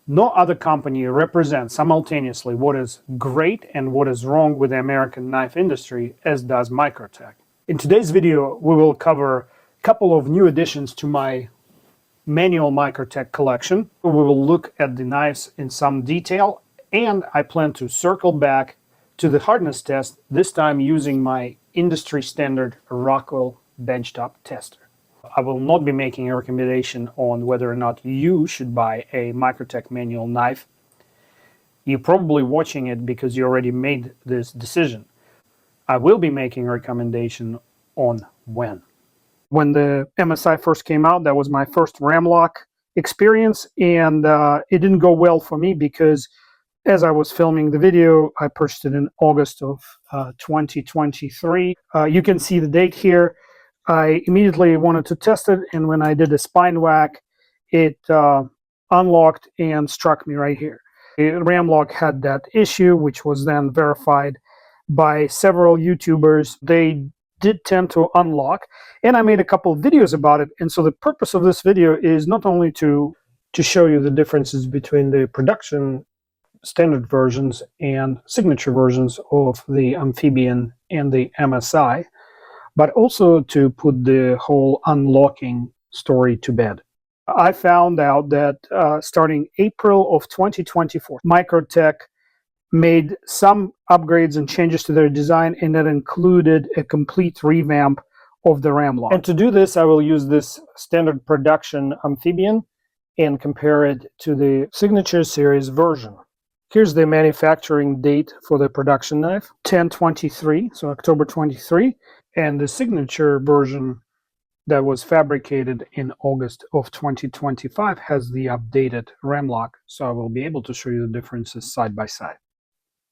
No other company represents simultaneously what is great and what is wrong with the American knife industry as does Microtech. In today's video, we will cover a couple of new additions to my manual Microtech collection. We will look at the knives in some detail, and I plan to circle back to the hardness test, this time using my industry standard Rockwell benchtop tester. I will not be making a recommendation on whether or not you should buy a Microtech manual knife. You're probably watching it because you already made this decision. I will be making a recommendation on when. When the MSI first came out, that was my first RAM-LOK experience, and it didn't go well for me because as I was filming the video, I purchased it in August of 2023. You can see the date here. I immediately wanted to test it, and when I did a spine whack, it unlocked and struck me right here. The RAM-LOK had that issue, which was then verified by several YouTubers. They did tend to unlock, and I made a couple of videos about it. And so the purpose of this video is not only to show you the differences between the production standard versions and signature versions of the Amphibian and the MSI, but also to put the whole unlocking story to bed. I found out that starting April of 2024, Microtech made some upgrades and changes to their design, and that included a complete revamp of the RAM-LOK. And to do this, I will use this standard production Amphibian and compare it to the Signature Series version. Here's the manufacturing date for the production knife, 10/23, so October 23, and the Signature version that was fabricated in August of 2025 has the updated RAM-LOK, so I will be able to show you the differences side by side.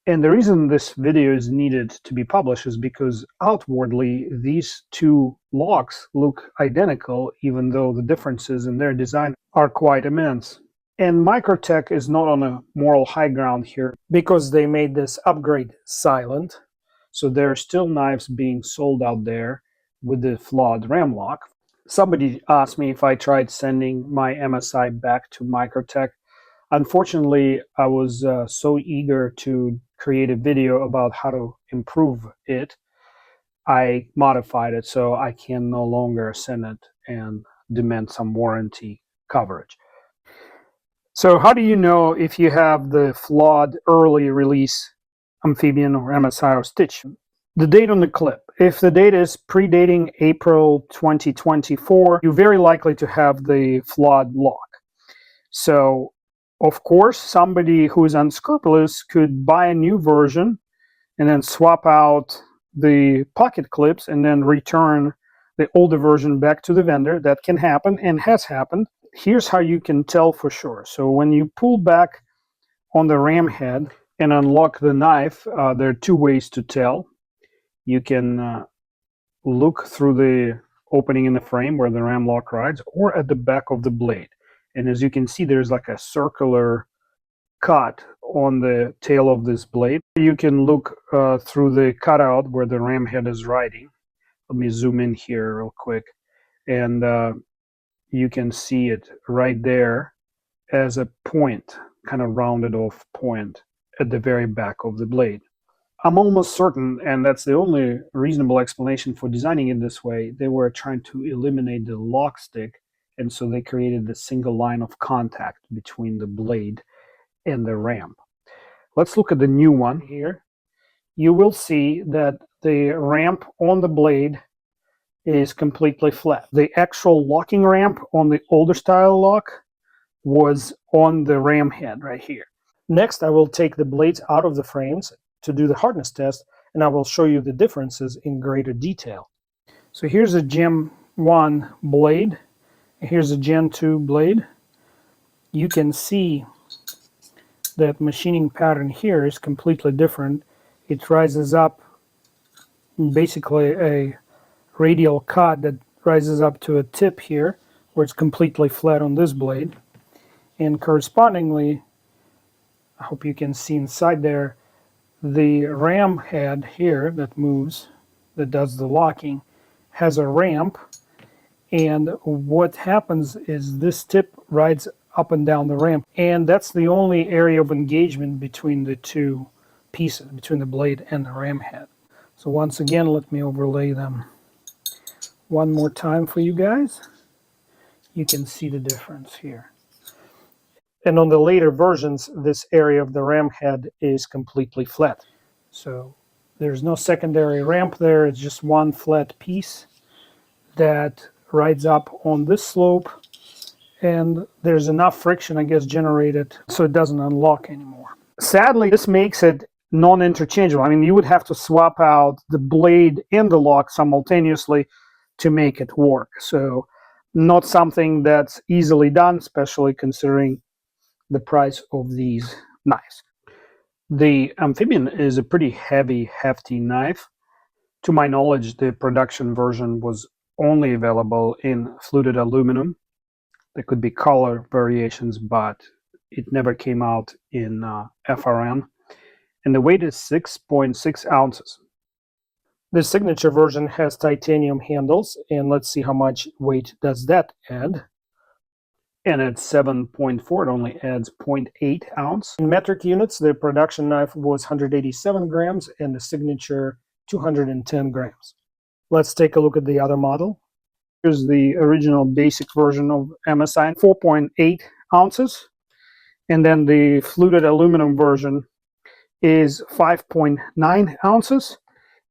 And the reason this video is needed to be published is because outwardly these two locks look identical, even though the differences in their design are quite immense. And Microtech is not on a moral high ground here because they made this upgrade silent. So there are still knives being sold out there with the flawed RAM-LOK. Somebody asked me if I tried sending my MSI back to Microtech. Unfortunately, I was so eager to create a video about how to improve it, I modified it so I can no longer send it and demand some warranty coverage. So how do you know if you have the flawed early release Amphibian or MSI or Stitch? The date on the clip. If the date is predating April 2024, you're very likely to have the flawed lock. So of course, somebody who is unscrupulous could buy a new version and then swap out the pocket clips and then return the older version back to the vendor. That can happen and has happened. Here's how you can tell for sure. So when you pull back on the ram head and unlock the knife, there are two ways to tell. You can look through the opening in the frame where the RAM-LOK rides, or at the back of the blade. And as you can see, there's like a circular cut on the tail of this blade. You can look through the cutout where the ram head is riding. Let me zoom in here real quick. And you can see it right there as a point, kind of rounded off point at the very back of the blade. I'm almost certain, and that's the only reasonable explanation for designing it this way, they were trying to eliminate the lock stick. And so they created a single line of contact between the blade and the ram. Let's look at the new one here. You will see that the ramp on the blade is completely flat. The actual locking ramp on the older style lock was on the ram head right here. Next, I will take the blades out of the frames to do the hardness test, and I will show you the differences in greater detail. So here's a Gen 1 blade. Here's a Gen 2 blade. You can see that machining pattern here is completely different. It rises up, basically a radial cut that rises up to a tip here, where it's completely flat on this blade. And correspondingly, I hope you can see inside there, the ram head here that moves, that does the locking, has a ramp. And what happens is this tip rides up and down the ramp. And that's the only area of engagement between the two pieces, between the blade and the ram head. So once again, let me overlay them one more time for you guys. You can see the difference here. And on the later versions, this area of the ram head is completely flat. So there's no secondary ramp there. It's just one flat piece that rides up on this slope. And there's enough friction, I guess, generated so it doesn't unlock anymore. Sadly, this makes it non-interchangeable. I mean, you would have to swap out the blade and the lock simultaneously to make it work. So not something that's easily done, especially considering the price of these knives. The Amphibian is a pretty heavy, hefty knife. To my knowledge, the production version was only available in fluted aluminum. There could be color variations, but it never came out in FRN. And the weight is 6.6 ounces. The signature version has titanium handles, and let's see how much weight does that add. And at 7.4, it only adds 0.8 ounce. In metric units, the production knife was 187 grams and the signature 210 grams. Let's take a look at the other model. Here's the original basic version of MSI, 4.8 ounces. And then the fluted aluminum version is 5.9 ounces.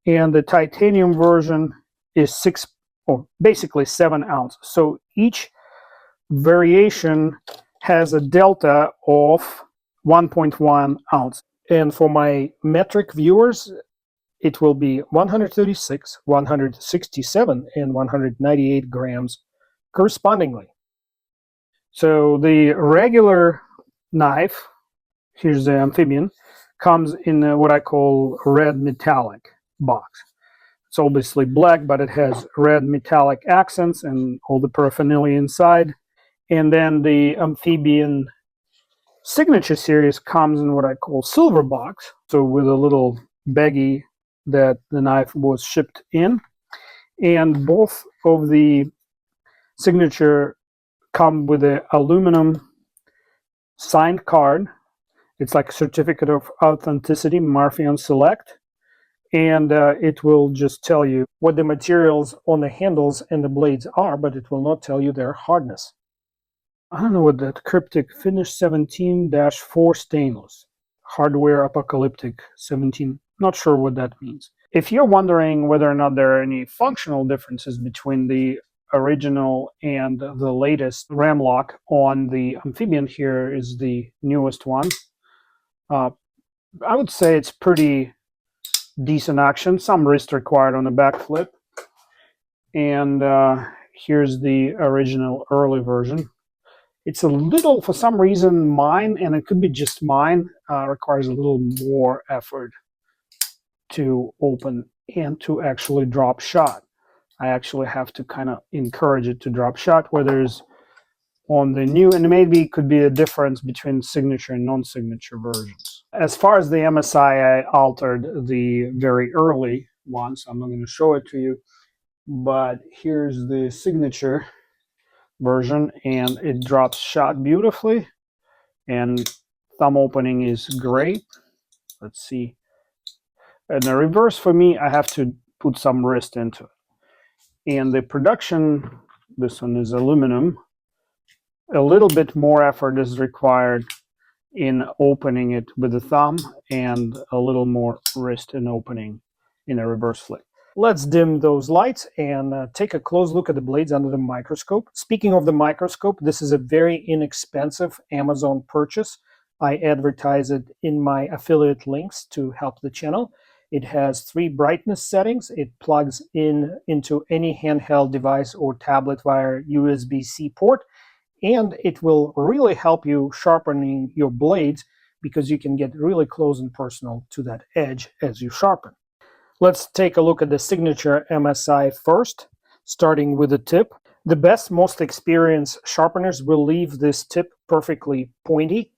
And the titanium version is basically 7 ounces. So each variation has a delta of 1.1 ounce. And for my metric viewers, it will be 136, 167, and 198 grams correspondingly. So the regular knife, here's the Amphibian, comes in what I call red metallic box. It's obviously black, but it has red metallic accents and all the paraphernalia inside. And then the Amphibian Signature series comes in what I call silver box, so with a little baggie that the knife was shipped in. And both of the Signature come with an aluminum signed card. It's like a certificate of authenticity, Marfion Select. And it will just tell you what the materials on the handles and the blades are, but it will not tell you their hardness. I don't know what that cryptic finish 17-4 stainless. Hardware apocalyptic 17. Not sure what that means. If you're wondering whether or not there are any functional differences between the original and the latest RAM-LOK on the Amphibian, here is the newest one. I would say it's pretty decent action. Some wrist required on the back flip. And here's the original early version. It's a little, for some reason, mine, and it could be just mine, requires a little more effort to open and to actually drop shot. I actually have to kind of encourage it to drop shot, where there's on the new, and maybe it could be a difference between signature and non-signature versions. As far as the MSI, I altered the very early one, so I'm not going to show it to you, but here's the signature version, and it drops shot beautifully, and thumb opening is great. Let's see. And the reverse, for me, I have to put some wrist into it. And the production, this one is aluminum. A little bit more effort is required in opening it with the thumb, and a little more wrist in opening in a reverse flip. Let's dim those lights and take a close look at the blades under the microscope. Speaking of the microscope, this is a very inexpensive Amazon purchase. I advertise it in my affiliate links to help the channel. It has 3 brightness settings. It plugs into any handheld device or tablet via USB-C port, and it will really help you sharpening your blades because you can get really close and personal to that edge as you sharpen. Let's take a look at the signature MSI first, starting with the tip. The best, most experienced sharpeners will leave this tip perfectly pointy,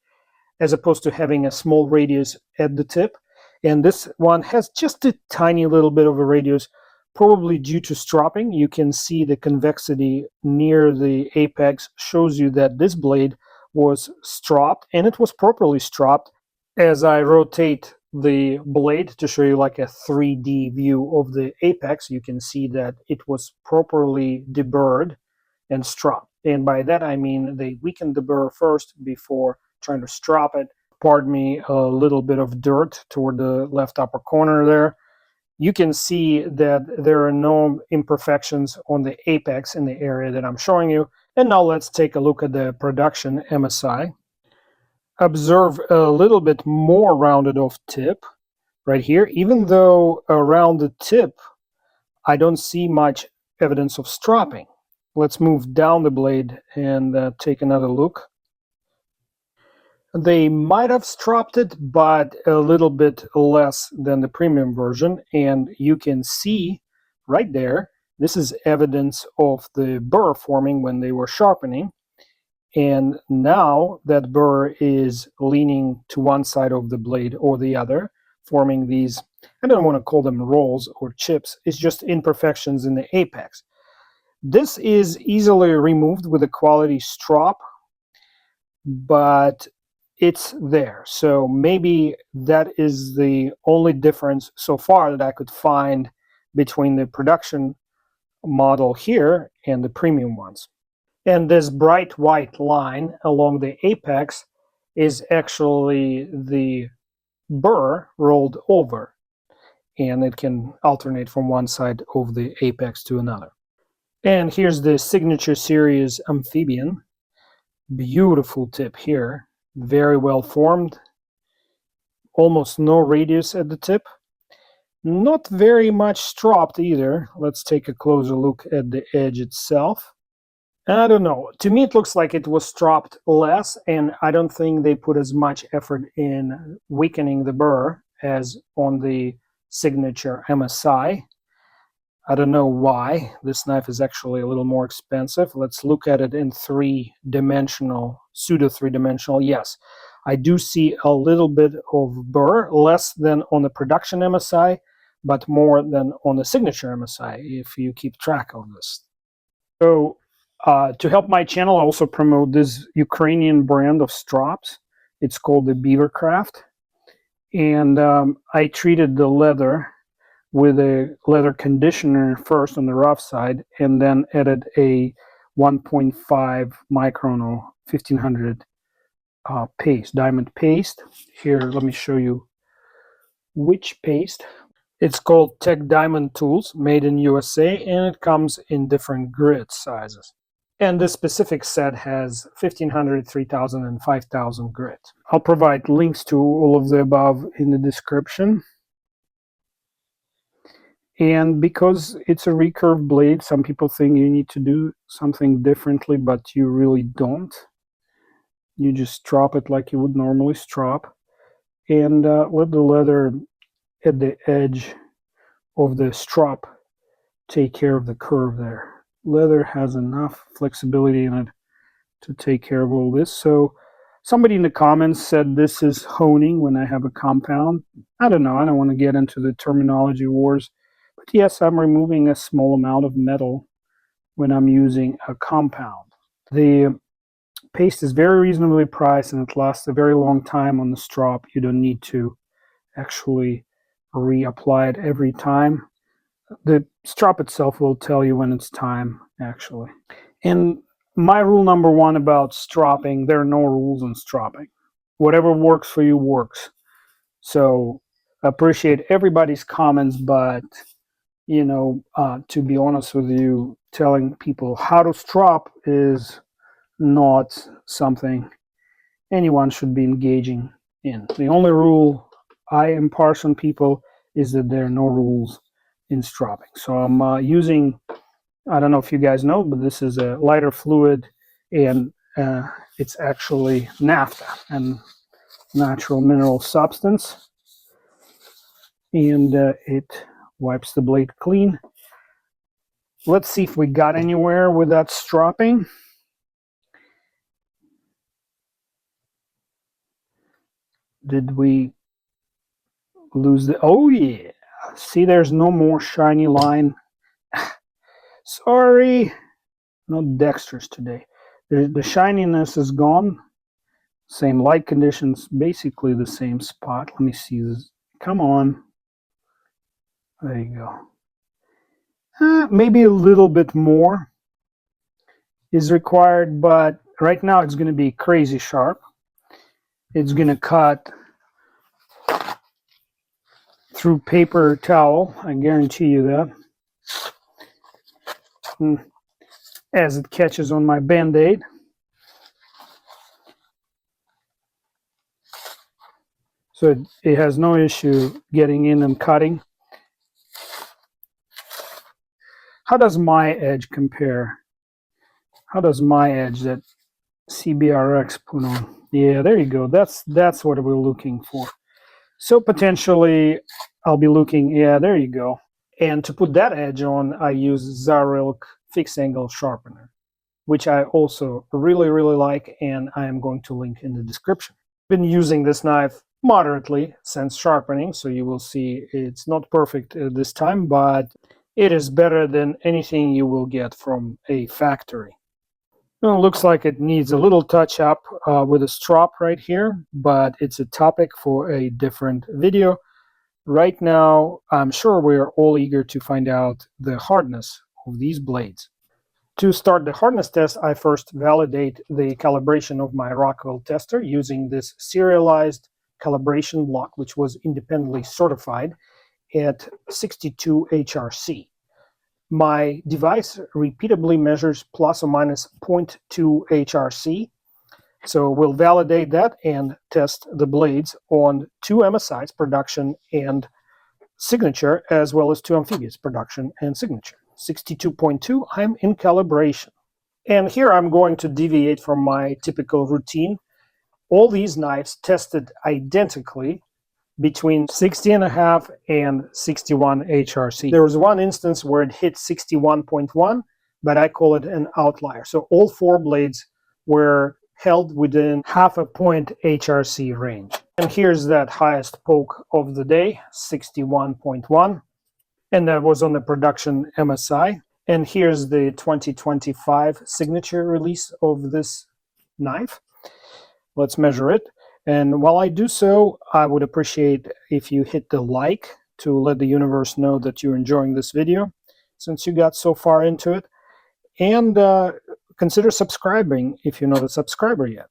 as opposed to having a small radius at the tip. And this one has just a tiny little bit of a radius, probably due to stropping. You can see the convexity near the apex shows you that this blade was stropped, and it was properly stropped. As I rotate the blade to show you like a 3D view of the apex, you can see that it was properly deburred and stropped. And by that I mean they weakened the burr first before trying to strop it. Pardon me, a little bit of dirt toward the left upper corner there. You can see that there are no imperfections on the apex in the area that I'm showing you. And now let's take a look at the production MSI. Observe a little bit more rounded off tip right here. Even though around the tip I don't see much evidence of stropping. Let's move down the blade and take another look. They might have stropped it, but a little bit less than the premium version. And you can see right there, this is evidence of the burr forming when they were sharpening. And now that burr is leaning to one side of the blade or the other, forming these, I don't want to call them rolls or chips, it's just imperfections in the apex. This is easily removed with a quality strop, but it's there. So maybe that is the only difference so far that I could find between the production model here and the premium ones. And this bright white line along the apex is actually the burr rolled over, and it can alternate from one side of the apex to another. And here's the Signature Series Amphibian. Beautiful tip here, very well formed, almost no radius at the tip, not very much stropped either. Let's take a closer look at the edge itself. I don't know, to me it looks like it was stropped less, and I don't think they put as much effort in weakening the burr as on the Signature MSI. I don't know why. This knife is actually a little more expensive. Let's look at it in three-dimensional, pseudo three-dimensional. Yes, I do see a little bit of burr, less than on the production MSI, but more than on the Signature MSI, if you keep track of this. So to help my channel, I also promote this Ukrainian brand of strops. It's called the Beavercraft. And I treated the leather with a leather conditioner first on the rough side, and then added a 1.5 micron or 1500 paste, diamond paste. Here, let me show you which paste. It's called Tech Diamond Tools, made in USA, and it comes in different grit sizes. And this specific set has 1500, 3000, and 5000 grit. I'll provide links to all of the above in the description. And because it's a recurve blade, some people think you need to do something differently, but you really don't. You just strop it like you would normally strop, and let the leather at the edge of the strop take care of the curve there. Leather has enough flexibility in it to take care of all this. So somebody in the comments said this is honing when I have a compound. I don't know. I don't want to get into the terminology wars. But yes, I'm removing a small amount of metal when I'm using a compound. The paste is very reasonably priced, and it lasts a very long time on the strop. You don't need to actually reapply it every time. The strop itself will tell you when it's time, actually. And my rule number one about stropping, there are no rules on stropping. Whatever works for you works. So I appreciate everybody's comments, but you know, to be honest with you, telling people how to strop is not something anyone should be engaging in. The only rule I impart on people is that there are no rules in stropping. So I'm using, I don't know if you guys know, but this is a lighter fluid, and it's actually naphtha, and natural mineral substance, and it wipes the blade clean. Let's see if we got anywhere with that stropping. Did we lose the, oh yeah, see, there's no more shiny line. Sorry, no dextrous today. The shininess is gone. Same light conditions, basically the same spot. Let me see this. Come on. There you go. Maybe a little bit more is required, but right now it's going to be crazy sharp. It's going to cut through paper towel, I guarantee you that. As it catches on my Band-Aid. So it has no issue getting in and cutting. How does my edge compare? How does my edge that CBRX put on? Yeah, there you go. That's what we're looking for. So potentially I'll be looking, yeah, there you go. And to put that edge on, I use XARILK fixed angle sharpener, which I also really like, and I am going to link in the description. I've been using this knife moderately since sharpening, so you will see it's not perfect this time, but it is better than anything you will get from a factory. Well, it looks like it needs a little touch up with a strop right here, but it's a topic for a different video. Right now, I'm sure we're all eager to find out the hardness of these blades. To start the hardness test, I first validate the calibration of my Rockwell tester using this serialized calibration block, which was independently certified at 62 HRC. My device repeatably measures plus or minus 0.2 HRC. So we'll validate that and test the blades on 2 MSIs, production and signature, as well as 2 Amphibians, production and signature. 62.2, I'm in calibration. And here I'm going to deviate from my typical routine. All these knives tested identically between 60.5 and 61 HRC. There was one instance where it hit 61.1, but I call it an outlier. So all 4 blades were held within half a point HRC range. And here's that highest poke of the day, 61.1. And that was on the production MSI. And here's the 2025 signature release of this knife. Let's measure it. And while I do so, I would appreciate if you hit the like to let the universe know that you're enjoying this video, since you got so far into it. And consider subscribing if you're not a subscriber yet.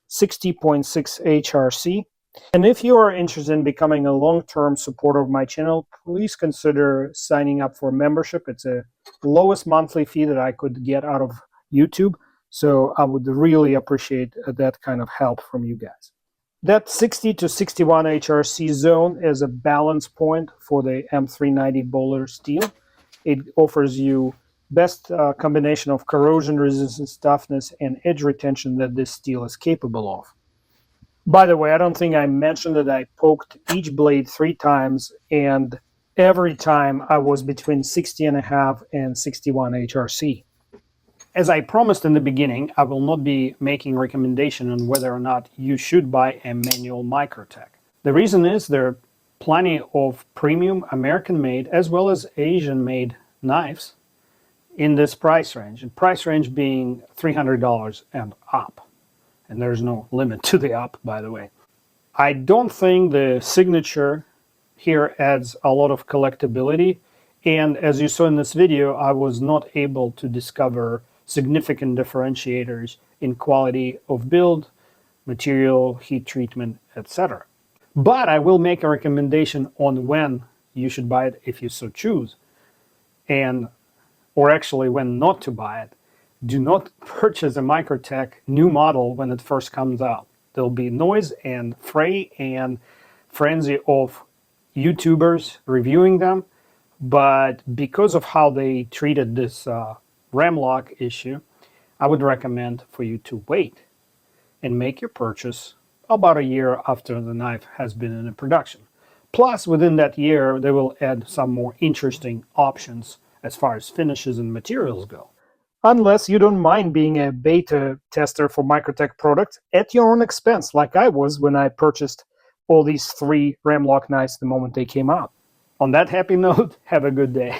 60.6 HRC. And if you are interested in becoming a long-term supporter of my channel, please consider signing up for a membership. It's the lowest monthly fee that I could get out of YouTube. So I would really appreciate that kind of help from you guys. That 60 to 61 HRC zone is a balance point for the M390 Bowler steel. It offers you best combination of corrosion resistance, toughness, and edge retention that this steel is capable of. By the way, I don't think I mentioned that I poked each blade 3 times, and every time I was between 60.5 and 61 HRC. As I promised in the beginning, I will not be making recommendation on whether or not you should buy a manual Microtech. The reason is there are plenty of premium American-made as well as Asian-made knives in this price range. The price range being $300 and up. And there's no limit to the up, by the way. I don't think the signature here adds a lot of collectability. And as you saw in this video, I was not able to discover significant differentiators in quality of build, material, heat treatment, etc. But I will make a recommendation on when you should buy it if you so choose, or actually when not to buy it. Do not purchase a Microtech new model when it first comes out. There'll be noise and fray and frenzy of YouTubers reviewing them, but because of how they treated this RAM-LOK issue, I would recommend for you to wait and make your purchase about a year after the knife has been in production. Plus, within that year, they will add some more interesting options as far as finishes and materials go. Unless you don't mind being a beta tester for Microtech products at your own expense, like I was when I purchased all these 3 RAM-LOK knives the moment they came out. On that happy note, have a good day.